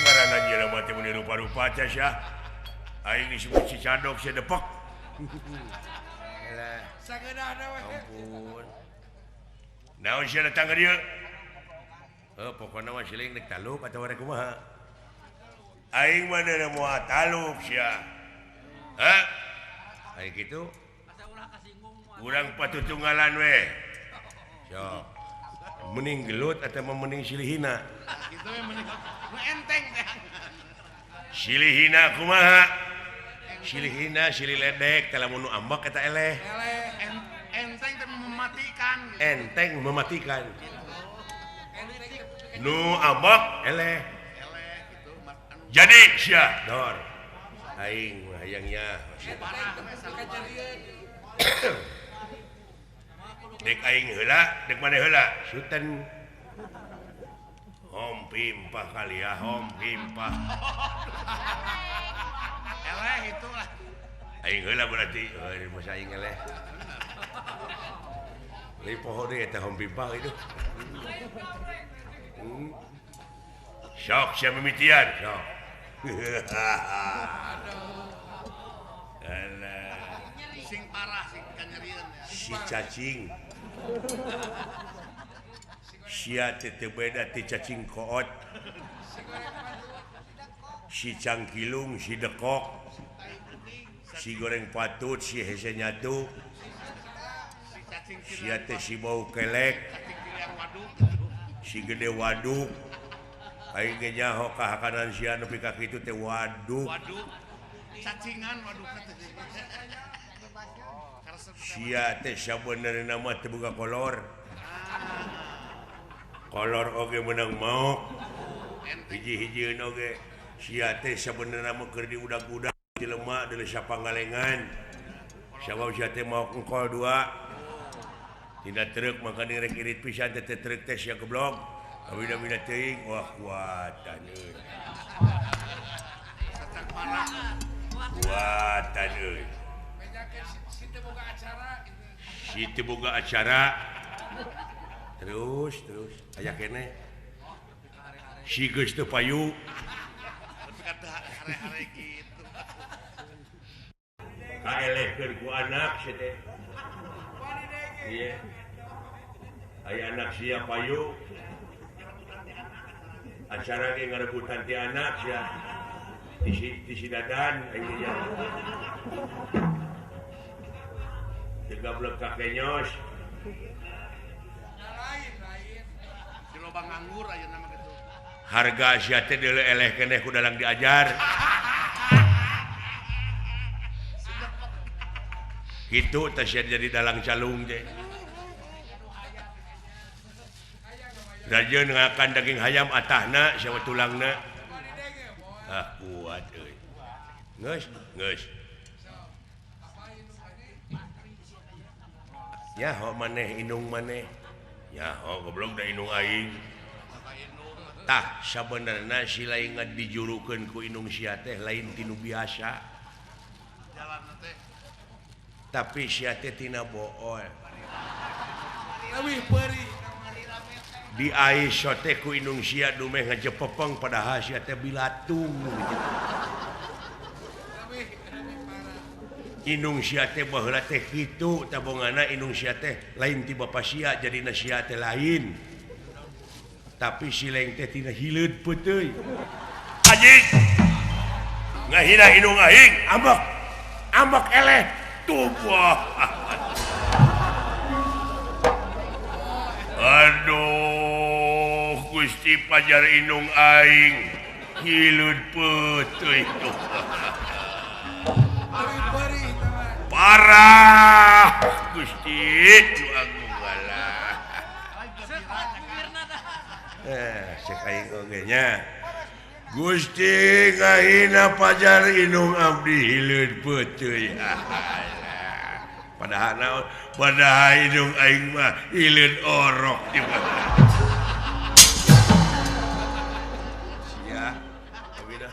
ngaranna jelema teh mun rupa-rupa teh sia. Aing disebut si cadok si depok. Elah. Sageudahna we. Ampun. Naon sia datang ka dieu? Pokona mah siling nek talup atawa rek kumaha? Aing mah neuna moal talup sia. Hah? Aya kitu? Urang patutunggalan we. Sok. Mending gelut atau mending silihina? Kitu we mending enteng teh. Silihina kumaha? Silihina silih ledek teh lamun nu ambak eta eleh. Enteng teh mematikan. Enteng mematikan. Nu ambak eleh. Gitu. Jadi sia dor. Aing hayangnya. Dek aing heula, dek maneh heula. Suten. Hom pimpah kali ya, hom pimpah. Eleh itulah. Aing heula berarti, masa aing eleh. Lai poho deui eta hom pimpah itu. Sok sia mimitian, sok. Alah. Sing parah sing kanyerieun ya. Si cacing. Sia teu beda ti cacing koot. Si cangkilung, si dekok. Si goreng patut, si hese nyatu. Sia teh si bau kelek. Si gede waduk. Aing ge nyaho kahakanan sia nepi ka kitu teh waduk. Waduk. Cacingan waduk teh. Sia teh sabenerna mah teu boga kolor. Kolor oge meunang maok. Hiji-hijieun oge. Sia teh sabenerna mah keur diudag-udag di lemak deuleu sapangalengan. Sabab sia teh maok engkol 2. Tina truk maka direk irit pisan teh truk teh sia goblok. Awina-wina teuing wah kuatan euy. Cacang parah. Kuatan euy. Si teu boga acara. Terus aya keneh. Si geus teu payu. Tapi kata hare-hare gitu. Kaelehkeun ku anak sia teh. Ieu. Aya anak sia payu. Acara ge ngarebutan ti anak sia. Ti si dadan aing nya. Gablek kakenyos. Di lobang nganggur aya nama gitu. Harga sia teh deuleu eleh keneh ku dalang diajar. Kitu teh sia jadi dalang calung teh. Rajeun ngakan daging hayam atahna sia tulangna. Ah kuat euy. Geus. Ya ho maneh indung maneh. Ya ho goblok da indung aing. Tah sabenerna si lain dijurukeun ku indung sia teh lain tinu biasa. Jalan teh. Tapi sia teh tina bool. Leuwih peuri. Di Aisyah teh ku indung sia dumeh ngajepepeng padahal sia teh bilatung. Indung sia teh baheula teh kitu tabongana indung sia teh lain ti bapa sia jadina sia teh lain. Tapi si leng teh tina hileud peuteui. Anjing. Ngahina indung aing ambak eleh tubuh. Aduh, Gusti pajar indung aing hileud peuteui tuh. Parah Gusti nu agung galah. Cek aing oge nya. Gusti ngahina pajar indung abdi hileud peuteui. Padahal naon? Padahal indung aing mah hileud orok juga. Sia, abi dah.